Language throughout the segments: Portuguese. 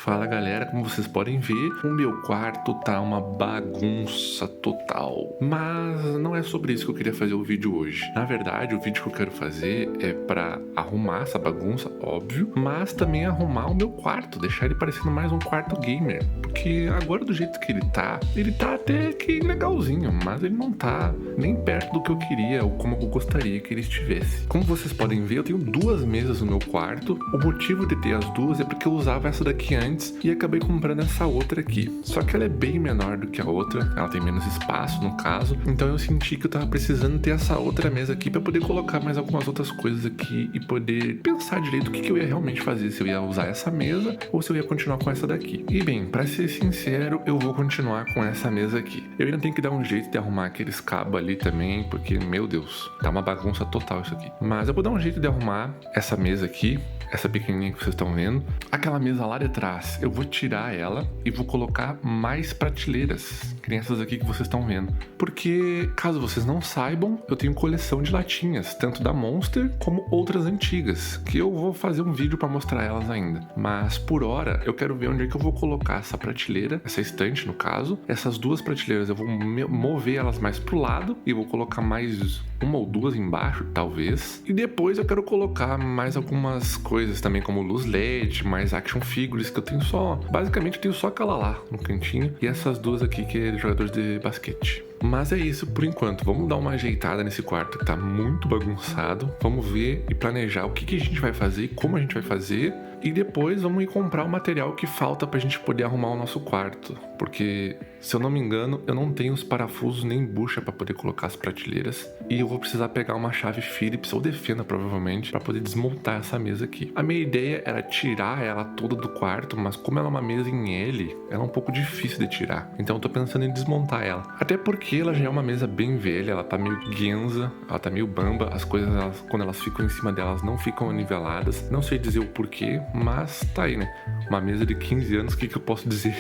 Fala galera, como vocês podem ver, o meu quarto tá uma bagunça total. Mas não é sobre isso que eu queria fazer o vídeo hoje. Na verdade, o vídeo que eu quero fazer é pra arrumar essa bagunça, óbvio, mas também arrumar o meu quarto, deixar ele parecendo mais um quarto gamer. Porque agora do jeito que ele tá até que legalzinho, mas ele não tá nem perto do que eu queria ou como eu gostaria que ele estivesse. Como vocês podem ver, eu tenho duas mesas no meu quarto. O motivo de ter as duas é porque eu usava essa daqui antes e acabei comprando essa outra aqui. Só que ela é bem menor do que a outra, ela tem menos espaço no caso, então eu senti que eu tava precisando ter essa outra mesa aqui pra poder colocar mais algumas outras coisas aqui e poder pensar direito o que eu ia realmente fazer, se eu ia usar essa mesa ou se eu ia continuar com essa daqui. E bem, pra ser sincero, eu vou continuar com essa mesa aqui. Eu ainda tenho que dar um jeito de arrumar aqueles cabos ali também, porque, meu Deus, tá uma bagunça total isso aqui. Mas eu vou dar um jeito de arrumar essa mesa aqui, essa pequenininha que vocês estão vendo. Aquela mesa lá de trás, eu vou tirar ela e vou colocar mais prateleiras, que nem essas aqui que vocês estão vendo. Porque, caso vocês não saibam, eu tenho coleção de latinhas, tanto da Monster como outras antigas, que eu vou fazer um vídeo pra mostrar elas ainda. Mas, por hora, eu quero ver onde é que eu vou colocar essa prateleira, essa estante no caso. Essas duas prateleiras eu vou mover elas mais pro lado e vou colocar mais uma ou duas embaixo, talvez. E depois eu quero colocar mais algumas coisas também, como luz LED, mais action figures, que eu tenho só... Basicamente eu tenho só aquela lá no cantinho e essas duas aqui que é de jogadores de basquete. Mas é isso por enquanto, vamos dar uma ajeitada nesse quarto que tá muito bagunçado. Vamos ver e planejar o que a gente vai fazer, como a gente vai fazer. E depois vamos ir comprar o material que falta pra gente poder arrumar o nosso quarto. Porque, se eu não me engano, eu não tenho os parafusos nem bucha pra poder colocar as prateleiras. E eu vou precisar pegar uma chave Phillips ou Defenda, provavelmente, pra poder desmontar essa mesa aqui. A minha ideia era tirar ela toda do quarto, mas como ela é uma mesa em L, ela é um pouco difícil de tirar. Então eu tô pensando em desmontar ela. Até porque ela já é uma mesa bem velha, ela tá meio guenza, ela tá meio bamba. As coisas, quando elas ficam em cima delas, não ficam niveladas. Não sei dizer o porquê, mas tá aí, né? Uma mesa de 15 anos, o que eu posso dizer?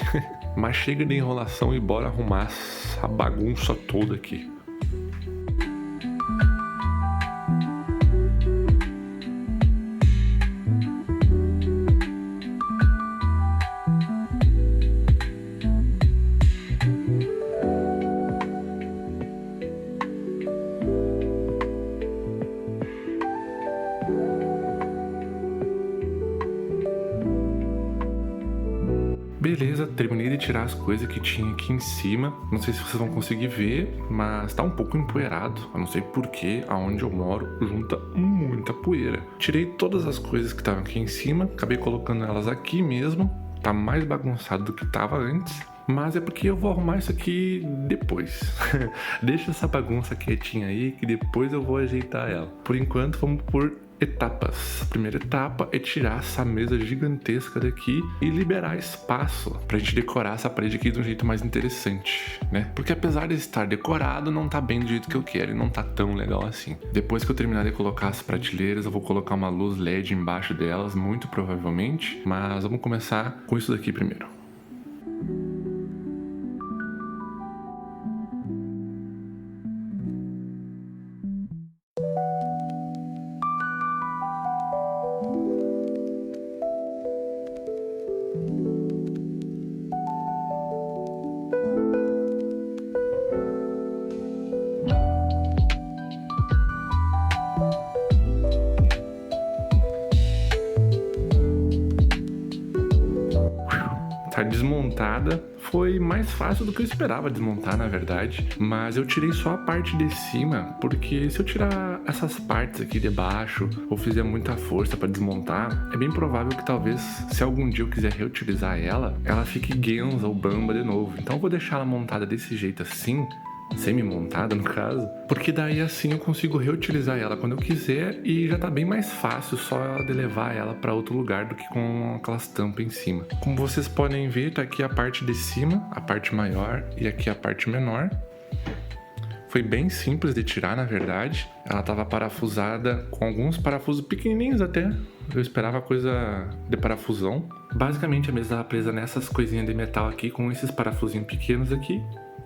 Mas chega de enrolação e bora arrumar essa bagunça toda aqui. Beleza, terminei de tirar as coisas que tinha aqui em cima. Não sei se vocês vão conseguir ver, mas tá um pouco empoeirado. Eu não sei porquê, aonde eu moro junta muita poeira. Tirei todas as coisas que estavam aqui em cima, acabei colocando elas aqui mesmo. Tá mais bagunçado do que tava antes. Mas é porque eu vou arrumar isso aqui depois. Deixa essa bagunça quietinha aí, que depois eu vou ajeitar ela. Por enquanto, vamos por etapas. A primeira etapa é tirar essa mesa gigantesca daqui e liberar espaço pra gente decorar essa parede aqui de um jeito mais interessante, né? Porque apesar de estar decorado, não tá bem do jeito que eu quero e não tá tão legal assim. Depois que eu terminar de colocar as prateleiras, eu vou colocar uma luz LED embaixo delas, muito provavelmente. Mas vamos começar com isso daqui primeiro. Tá desmontada, foi mais fácil do que eu esperava desmontar, na verdade, mas eu tirei só a parte de cima, porque se eu tirar essas partes aqui de baixo ou fizer muita força pra desmontar, é bem provável que talvez, se algum dia eu quiser reutilizar ela fique guenza ou bamba de novo. Então eu vou deixar ela montada desse jeito assim, semi-montada no caso, porque daí assim eu consigo reutilizar ela quando eu quiser e já tá bem mais fácil só de levar ela pra outro lugar do que com aquelas tampas em cima. Como vocês podem ver, tá aqui a parte de cima, a parte maior, e aqui a parte menor. Foi bem simples de tirar, na verdade. Ela tava parafusada com alguns parafusos pequenininhos até. Eu esperava coisa de parafusão. Basicamente a mesa tava presa nessas coisinhas de metal aqui com esses parafusinhos pequenos aqui.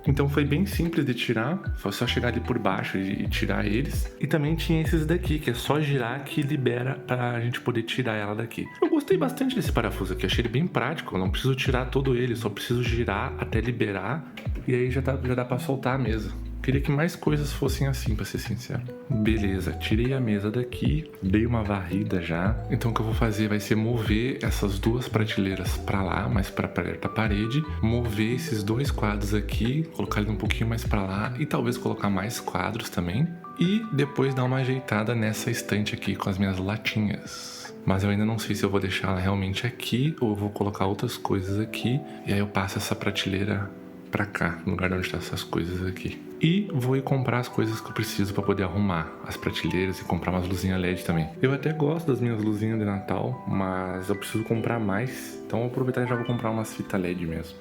Então foi bem simples de tirar, foi só chegar ali por baixo e tirar eles. E também tinha esses daqui, que é só girar que libera pra gente poder tirar ela daqui. Eu gostei bastante desse parafuso aqui, achei ele bem prático, eu não preciso tirar todo ele, só preciso girar até liberar e aí já dá pra soltar a mesa. Queria que mais coisas fossem assim, pra ser sincero. Beleza, tirei a mesa daqui, dei uma varrida já. Então o que eu vou fazer vai ser mover essas duas prateleiras pra lá, mais pra perto da parede. Mover esses dois quadros aqui, colocar ele um pouquinho mais pra lá e talvez colocar mais quadros também. E depois dar uma ajeitada nessa estante aqui com as minhas latinhas. Mas eu ainda não sei se eu vou deixar ela realmente aqui ou eu vou colocar outras coisas aqui. E aí eu passo essa prateleira pra cá, no lugar onde estão essas coisas aqui. E vou ir comprar as coisas que eu preciso pra poder arrumar as prateleiras e comprar umas luzinhas LED também. Eu até gosto das minhas luzinhas de Natal, mas eu preciso comprar mais. Então eu vou aproveitar e já vou comprar umas fitas LED mesmo.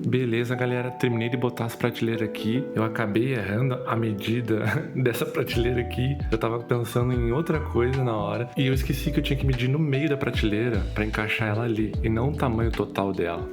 Beleza, galera, terminei de botar as prateleiras aqui. Eu acabei errando a medida dessa prateleira aqui. Eu tava pensando em outra coisa na hora e eu esqueci que eu tinha que medir no meio da prateleira pra encaixar ela ali e não o tamanho total dela.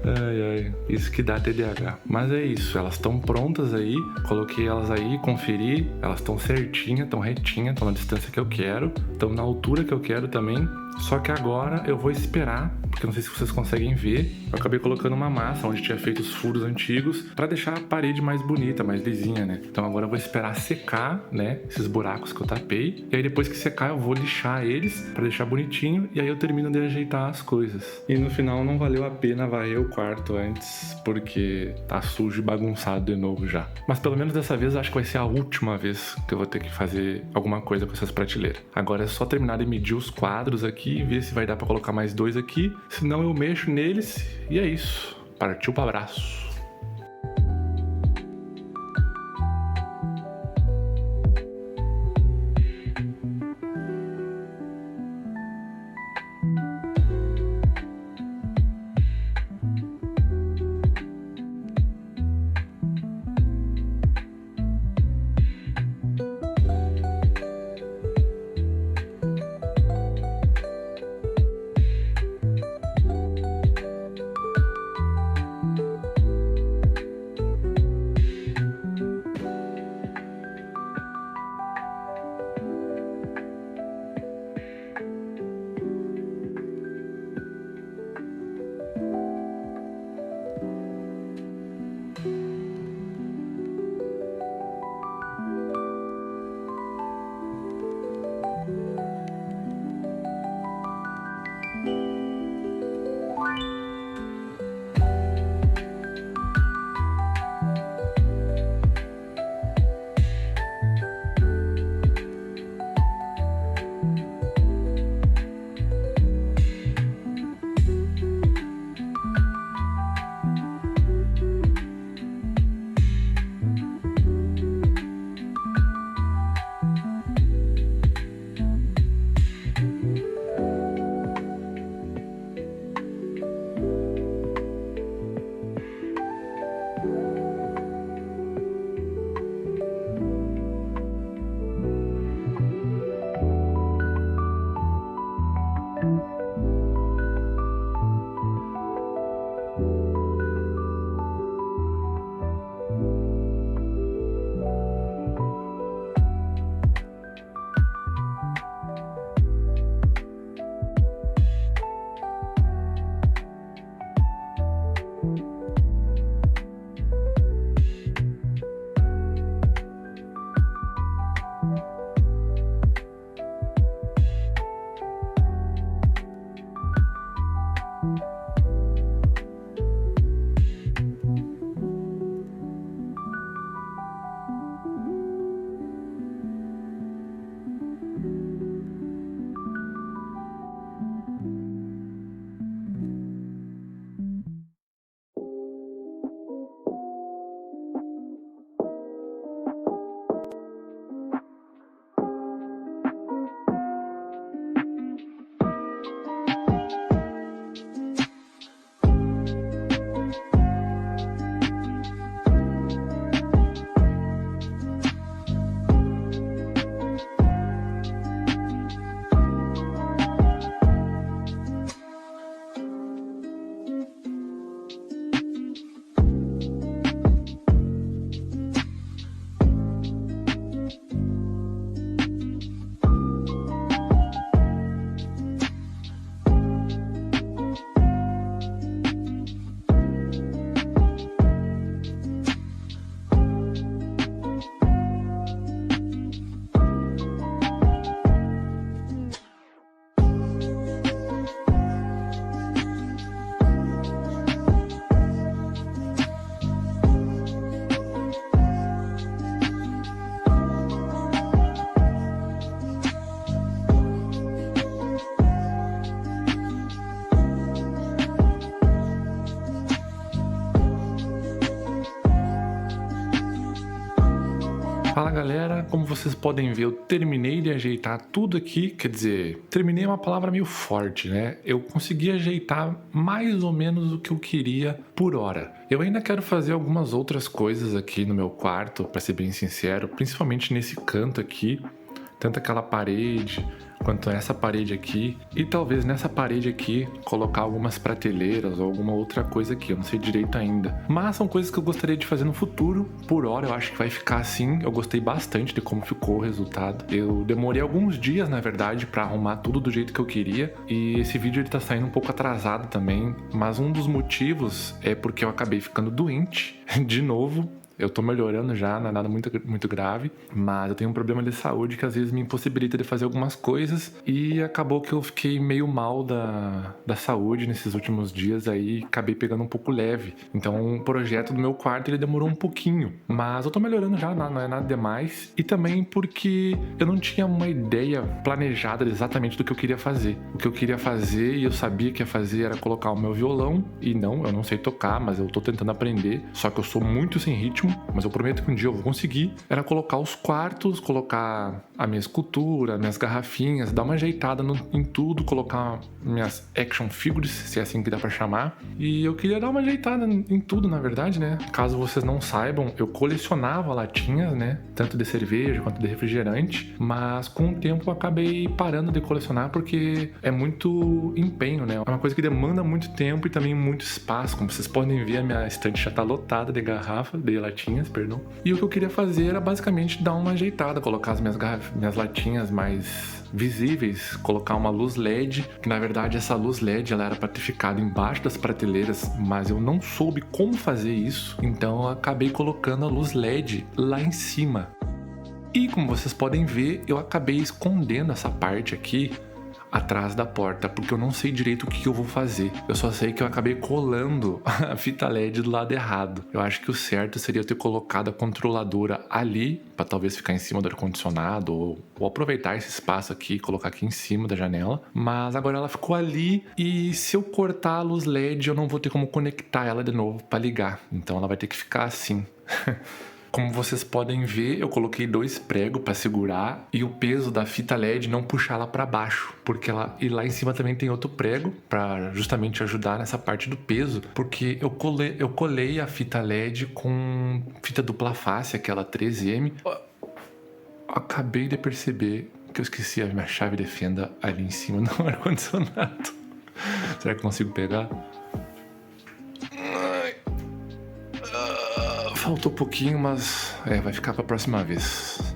Ai, isso que dá TDAH. Mas é isso, elas estão prontas aí. Coloquei elas aí, conferi. Elas estão certinhas, estão retinhas, estão na distância que eu quero, estão na altura que eu quero também. Só que agora eu vou esperar, porque eu não sei se vocês conseguem ver. Eu acabei colocando uma massa onde tinha feito os furos antigos pra deixar a parede mais bonita, mais lisinha, né? Então agora eu vou esperar secar, né, esses buracos que eu tapei. E aí depois que secar eu vou lixar eles pra deixar bonitinho. E aí eu termino de ajeitar as coisas. E no final não valeu a pena varrer o quarto antes, porque tá sujo e bagunçado de novo já. Mas pelo menos dessa vez eu acho que vai ser a última vez que eu vou ter que fazer alguma coisa com essas prateleiras. Agora é só terminar de medir os quadros aqui, ver se vai dar pra colocar mais dois aqui. Senão eu mexo neles e é isso. Partiu pro abraço. Fala galera, como vocês podem ver eu terminei de ajeitar tudo aqui, quer dizer, terminei é uma palavra meio forte, né? Eu consegui ajeitar mais ou menos o que eu queria por hora. Eu ainda quero fazer algumas outras coisas aqui no meu quarto, pra ser bem sincero, principalmente nesse canto aqui, tanto aquela parede quanto essa parede aqui, e talvez nessa parede aqui colocar algumas prateleiras ou alguma outra coisa aqui, eu não sei direito ainda. Mas são coisas que eu gostaria de fazer no futuro. Por hora eu acho que vai ficar assim. Eu gostei bastante de como ficou o resultado. Eu demorei alguns dias, na verdade, pra arrumar tudo do jeito que eu queria, e esse vídeo ele tá saindo um pouco atrasado também, mas um dos motivos é porque eu acabei ficando doente de novo. Eu tô melhorando já, não é nada muito grave, mas eu tenho um problema de saúde que às vezes me impossibilita de fazer algumas coisas, e acabou que eu fiquei meio mal da saúde nesses últimos dias aí, acabei pegando um pouco leve. Então o projeto do meu quarto ele demorou um pouquinho, mas eu tô melhorando já, não é nada demais. E também porque eu não tinha uma ideia planejada exatamente do que eu queria fazer. O que eu queria fazer e eu sabia que ia fazer era colocar o meu violão, e não, eu não sei tocar, mas eu tô tentando aprender, só que eu sou muito sem ritmo. Mas eu prometo que um dia eu vou conseguir. Era colocar os quartos, colocar a minha escultura, minhas garrafinhas, dar uma ajeitada em tudo, colocar minhas action figures, se é assim que dá pra chamar. E eu queria dar uma ajeitada em tudo, na verdade, né? Caso vocês não saibam, eu colecionava latinhas, né? Tanto de cerveja quanto de refrigerante. Mas com o tempo eu acabei parando de colecionar porque é muito empenho, né? É uma coisa que demanda muito tempo e também muito espaço. Como vocês podem ver, a minha estante já tá lotada de garrafa, de latinhas. E o que eu queria fazer era basicamente dar uma ajeitada, colocar as minhas latinhas mais visíveis, colocar uma luz LED, que na verdade essa luz LED ela era para ter ficado embaixo das prateleiras, mas eu não soube como fazer isso, então eu acabei colocando a luz LED lá em cima. E como vocês podem ver, eu acabei escondendo essa parte aqui atrás da porta, porque eu não sei direito o que eu vou fazer. Eu só sei que eu acabei colando a fita LED do lado errado. Eu acho que o certo seria eu ter colocado a controladora ali, para talvez ficar em cima do ar-condicionado, ou aproveitar esse espaço aqui e colocar aqui em cima da janela. Mas agora ela ficou ali, e se eu cortar a luz LED, eu não vou ter como conectar ela de novo para ligar. Então ela vai ter que ficar assim. Como vocês podem ver, eu coloquei 2 pregos para segurar e o peso da fita LED não puxar ela para baixo, porque e lá em cima também tem outro prego para justamente ajudar nessa parte do peso, porque eu colei a fita LED com fita dupla face, aquela 13M. Acabei de perceber que eu esqueci a minha chave de fenda ali em cima no ar-condicionado. Será que eu consigo pegar? Faltou um pouquinho, mas vai ficar pra próxima vez.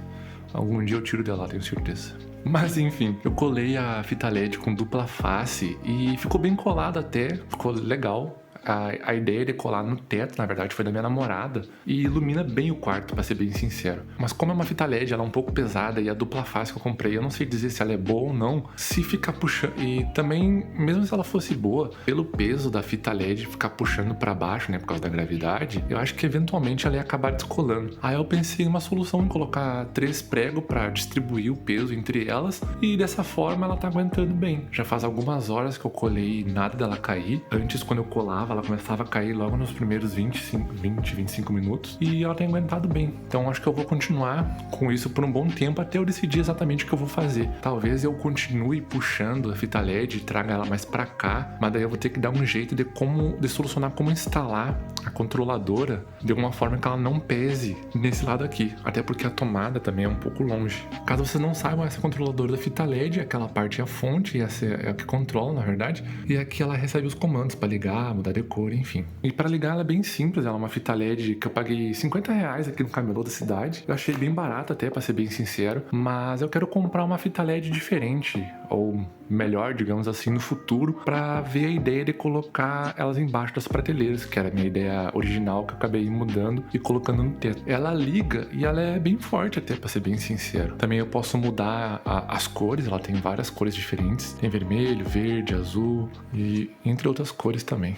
Algum dia eu tiro dela, tenho certeza. Mas enfim, eu colei a fita LED com dupla face e ficou bem colado até, ficou legal. A ideia de colar no teto, na verdade, foi da minha namorada e ilumina bem o quarto, pra ser bem sincero. Mas como é uma fita LED, ela é um pouco pesada e a dupla face que eu comprei, eu não sei dizer se ela é boa ou não, se ficar puxando. E também, mesmo se ela fosse boa, pelo peso da fita LED ficar puxando pra baixo, né, por causa da gravidade, eu acho que eventualmente ela ia acabar descolando. Aí eu pensei em uma solução em colocar 3 pregos pra distribuir o peso entre elas e dessa forma ela tá aguentando bem. Já faz algumas horas que eu colei e nada dela cair. Antes, quando eu colava, ela começava a cair logo nos primeiros 25 minutos e ela tem aguentado bem. Então acho que eu vou continuar com isso por um bom tempo até eu decidir exatamente o que eu vou fazer. Talvez eu continue puxando a fita LED e traga ela mais pra cá, mas daí eu vou ter que dar um jeito de solucionar como instalar a controladora de alguma forma que ela não pese nesse lado aqui, até porque a tomada também é um pouco longe. Caso vocês não saibam, essa controladora da fita LED, aquela parte é a fonte, e essa é a que controla, na verdade, e aqui ela recebe os comandos para ligar, mudar de cor, enfim. E para ligar ela é bem simples, ela é uma fita LED que eu paguei R$50 aqui no camelô da cidade. Eu achei bem barato até, para ser bem sincero, mas eu quero comprar uma fita LED diferente, ou melhor, digamos assim, no futuro, para ver a ideia de colocar elas embaixo das prateleiras, que era a minha ideia original, que eu acabei mudando e colocando no teto. Ela liga e ela é bem forte até, para ser bem sincero. Também eu posso mudar as cores, ela tem várias cores diferentes, tem vermelho, verde, azul e entre outras cores também.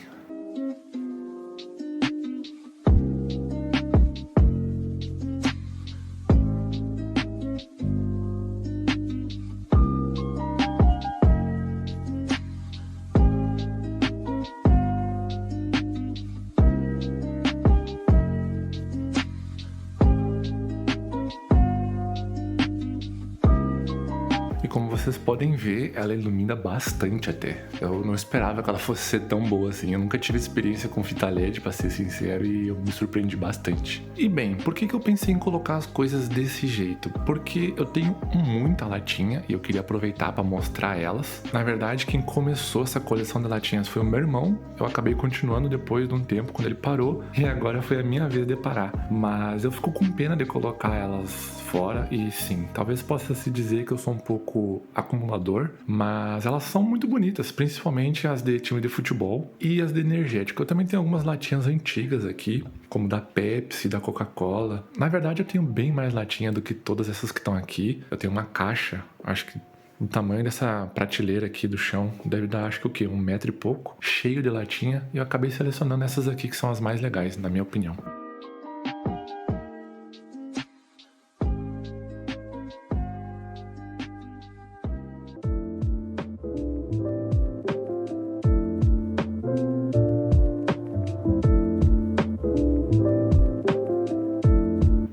como vocês podem ver, ela ilumina bastante até. Eu não esperava que ela fosse ser tão boa assim. Eu nunca tive experiência com fita LED, pra ser sincero, e eu me surpreendi bastante. E bem, por que eu pensei em colocar as coisas desse jeito? Porque eu tenho muita latinha e eu queria aproveitar para mostrar elas. Na verdade, quem começou essa coleção de latinhas foi o meu irmão. Eu acabei continuando depois de um tempo, quando ele parou, e agora foi a minha vez de parar. Mas eu fico com pena de colocar elas fora, e sim, talvez possa se dizer que eu sou um pouco acumulador, mas elas são muito bonitas, principalmente as de time de futebol e as de energético. Eu também tenho algumas latinhas antigas aqui, como da Pepsi, da Coca-Cola. Na verdade, eu tenho bem mais latinha do que todas essas que estão aqui. Eu tenho uma caixa, acho que o tamanho dessa prateleira aqui do chão deve dar, acho que o quê? 1 metro e pouco, cheio de latinha, e eu acabei selecionando essas aqui que são as mais legais, na minha opinião.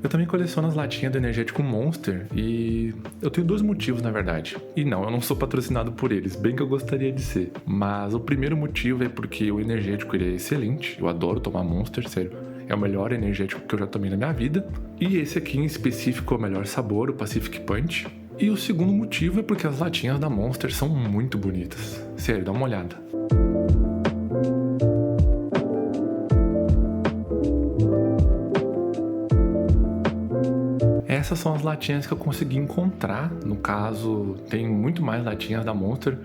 Eu também coleciono as latinhas do energético Monster e eu tenho 2 motivos, na verdade. E não, eu não sou patrocinado por eles, bem que eu gostaria de ser. Mas o primeiro motivo é porque o energético ele é excelente, eu adoro tomar Monster, sério. É o melhor energético que eu já tomei na minha vida. E esse aqui em específico é o melhor sabor, o Pacific Punch. E o segundo motivo é porque as latinhas da Monster são muito bonitas. Sério, dá uma olhada. Essas são as latinhas que eu consegui encontrar. No caso, tem muito mais latinhas da Monster,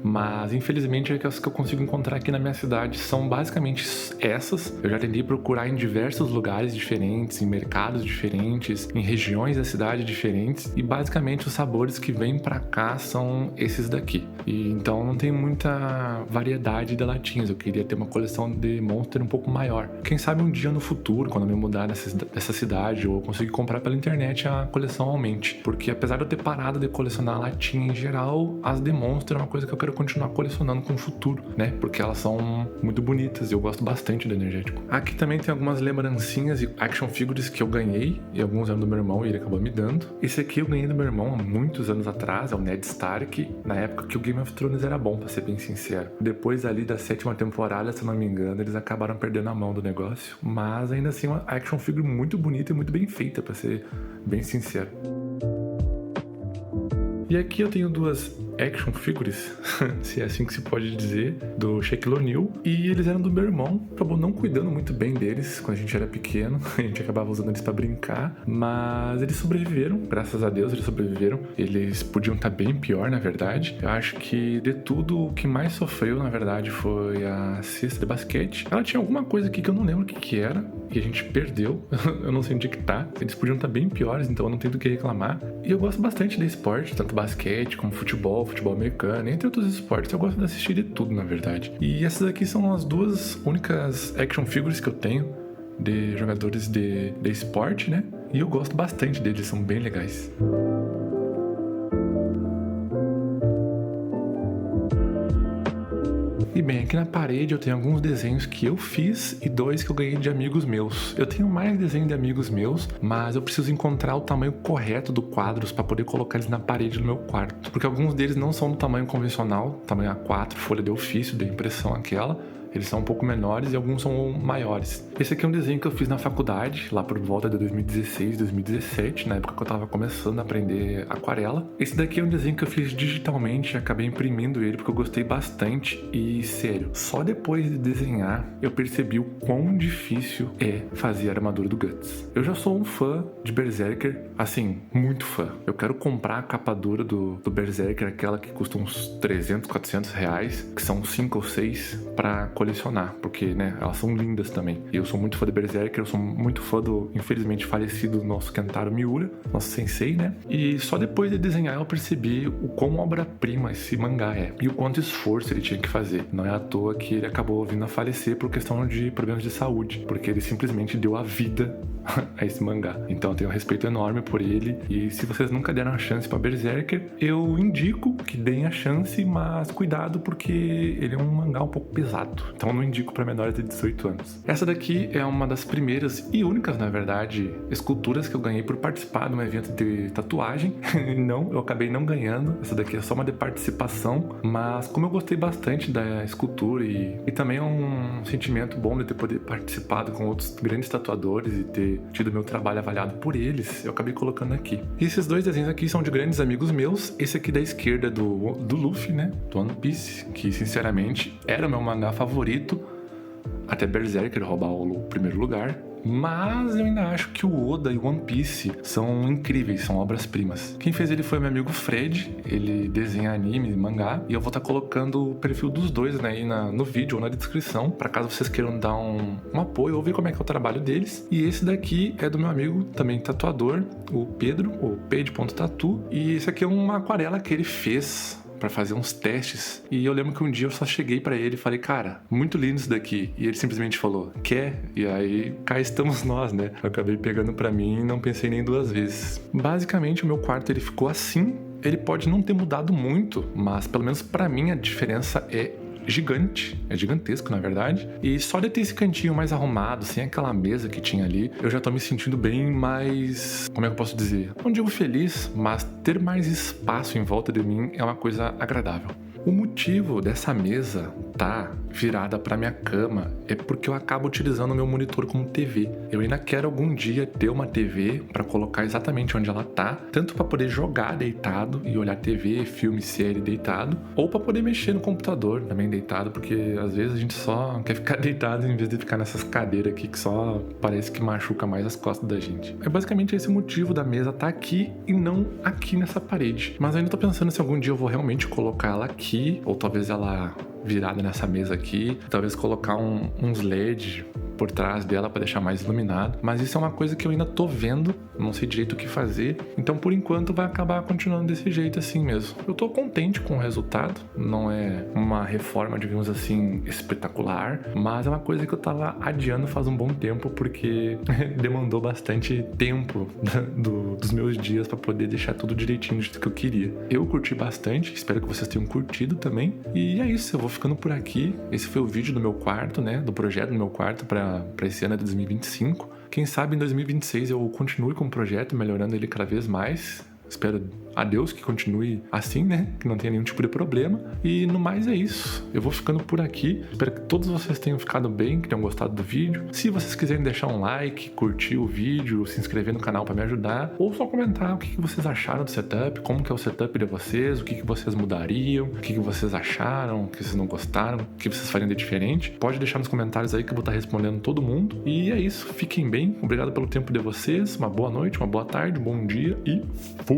mas infelizmente as que eu consigo encontrar aqui na minha cidade são basicamente essas. Eu já tentei procurar em diversos lugares diferentes, em mercados diferentes, em regiões da cidade diferentes, e basicamente os sabores que vêm pra cá são esses daqui. E então não tem muita variedade de latinhas. Eu queria ter uma coleção de Monster um pouco maior. Quem sabe um dia no futuro, quando eu me mudar dessa cidade ou conseguir comprar pela internet, a coleção aumente. Porque apesar de eu ter parado de colecionar latinha em geral, as de Monster é uma coisa que eu quero continuar colecionando com o futuro, né? Porque elas são muito bonitas e eu gosto bastante do energético. Aqui também tem algumas lembrancinhas e action figures que eu ganhei, e alguns eram do meu irmão e ele acabou me dando. Esse aqui eu ganhei do meu irmão há muitos anos atrás, é o Ned Stark, na época que o Game of Thrones era bom, pra ser bem sincero. Depois ali da 7ª temporada, se eu não me engano, eles acabaram perdendo a mão do negócio, mas ainda assim uma action figure muito bonita e muito bem feita, pra ser bem sincero. E aqui eu tenho 2 action figures, se é assim que se pode dizer, do Shaquille O'Neal, e eles eram do meu irmão. Acabou não cuidando muito bem deles quando a gente era pequeno, a gente acabava usando eles pra brincar, mas eles sobreviveram, graças a Deus eles sobreviveram. Eles podiam estar bem pior, na verdade. Eu acho que de tudo, o que mais sofreu, na verdade, foi a cesta de basquete. Ela tinha alguma coisa aqui que eu não lembro o que era, e a gente perdeu, eu não sei onde é que tá. Eles podiam estar bem piores, então eu não tenho do que reclamar. E eu gosto bastante de esporte, tanto basquete como futebol americano, entre outros esportes. Eu gosto de assistir de tudo, na verdade. E essas aqui são as 2 únicas action figures que eu tenho de jogadores de esporte, né? E eu gosto bastante deles, são bem legais. E bem, aqui na parede eu tenho alguns desenhos que eu fiz e 2 que eu ganhei de amigos meus. Eu tenho mais desenhos de amigos meus, mas eu preciso encontrar o tamanho correto dos quadros para poder colocar eles na parede do meu quarto. Porque alguns deles não são do tamanho convencional, tamanho A4, folha de ofício, de impressão aquela. Eles são um pouco menores e alguns são maiores. Esse aqui é um desenho que eu fiz na faculdade, lá por volta de 2016, 2017, na época que eu tava começando a aprender aquarela. Esse daqui é um desenho que eu fiz digitalmente, acabei imprimindo ele porque eu gostei bastante. E, sério, só depois de desenhar, eu percebi o quão difícil é fazer a armadura do Guts. Eu já sou um fã de Berserker, assim, muito fã. Eu quero comprar a capa dura do Berserker, aquela que custa uns 300, 400 reais, que são 5 ou 6, pra colecionar, porque, né, elas são lindas também. E eu sou muito fã de Berserker, eu sou muito fã do, infelizmente, falecido nosso Kentaro Miura, nosso sensei, né? E só depois de desenhar eu percebi o quão obra-prima esse mangá é e o quanto esforço ele tinha que fazer. Não é à toa que ele acabou vindo a falecer por questão de problemas de saúde, porque ele simplesmente deu a vida a esse mangá. Então eu tenho um respeito enorme por ele, e se vocês nunca deram a chance pra Berserker, eu indico que deem a chance, mas cuidado porque ele é um mangá um pouco pesado, então eu não indico pra menores de 18 anos. Essa daqui é uma das primeiras e únicas, na verdade, esculturas que eu ganhei por participar de um evento de tatuagem. Não, eu acabei não ganhando, essa daqui é só uma de participação, mas como eu gostei bastante da escultura e também é um sentimento bom de ter poder participado com outros grandes tatuadores e ter tido meu trabalho avaliado por eles, eu acabei colocando aqui. E esses dois desenhos aqui são de grandes amigos meus. Esse aqui da esquerda é do Luffy, né, do One Piece, que sinceramente era o meu mangá favorito, até Berserker roubar o primeiro lugar. Mas eu ainda acho que o Oda e o One Piece são incríveis, são obras-primas. Quem fez ele foi meu amigo Fred, ele desenha anime e mangá, e eu vou estar colocando o perfil dos dois, né, aí no vídeo ou na descrição, para caso vocês queiram dar um apoio ou ver como é que é o trabalho deles. E esse daqui é do meu amigo, também tatuador, o Pedro, o Page.tatu, e esse aqui é uma aquarela que ele fez pra fazer uns testes, e eu lembro que um dia eu só cheguei pra ele e falei, cara, muito lindo isso daqui, e ele simplesmente falou, quer? E aí cá estamos nós, né? Eu acabei pegando pra mim e não pensei nem duas vezes. Basicamente o meu quarto ele ficou assim. Ele pode não ter mudado muito, mas pelo menos pra mim a diferença é gigante, é gigantesco na verdade, e só de ter esse cantinho mais arrumado, sem aquela mesa que tinha ali, eu já tô me sentindo bem mais, como é que eu posso dizer, não digo feliz, mas ter mais espaço em volta de mim é uma coisa agradável. O motivo dessa mesa tá virada para minha cama é porque eu acabo utilizando o meu monitor como TV. Eu ainda quero algum dia ter uma TV para colocar exatamente onde ela tá, tanto para poder jogar deitado e olhar TV, filme, série deitado, ou para poder mexer no computador também deitado, porque às vezes a gente só quer ficar deitado em vez de ficar nessas cadeiras aqui que só parece que machuca mais as costas da gente. É basicamente esse o motivo da mesa tá aqui e não aqui nessa parede. Mas ainda tô pensando se algum dia eu vou realmente colocar ela aqui, ou talvez ela virada nessa mesa aqui, talvez colocar uns LED por trás dela para deixar mais iluminado, mas isso é uma coisa que eu ainda tô vendo, não sei direito o que fazer, então por enquanto vai acabar continuando desse jeito assim mesmo. Eu tô contente com o resultado, não é uma reforma, digamos assim, espetacular, mas é uma coisa que eu tava adiando faz um bom tempo, porque demandou bastante tempo dos meus dias para poder deixar tudo direitinho do jeito que eu queria. Eu curti bastante, espero que vocês tenham curtido também, e é isso, eu vou ficando por aqui. Esse foi o vídeo do meu quarto, né, do projeto do meu quarto para esse ano de 2025. Quem sabe em 2026 eu continue com o projeto, melhorando ele cada vez mais. Espero a Deus que continue assim, né? Que não tenha nenhum tipo de problema. E no mais é isso. Eu vou ficando por aqui. Espero que todos vocês tenham ficado bem, que tenham gostado do vídeo. Se vocês quiserem deixar um like, curtir o vídeo, se inscrever no canal para me ajudar, ou só comentar o que vocês acharam do setup, como que é o setup de vocês, o que vocês mudariam, o que vocês acharam, o que vocês não gostaram, o que vocês fariam de diferente. Pode deixar nos comentários aí que eu vou estar respondendo todo mundo. E é isso. Fiquem bem. Obrigado pelo tempo de vocês. Uma boa noite, uma boa tarde, um bom dia e fui!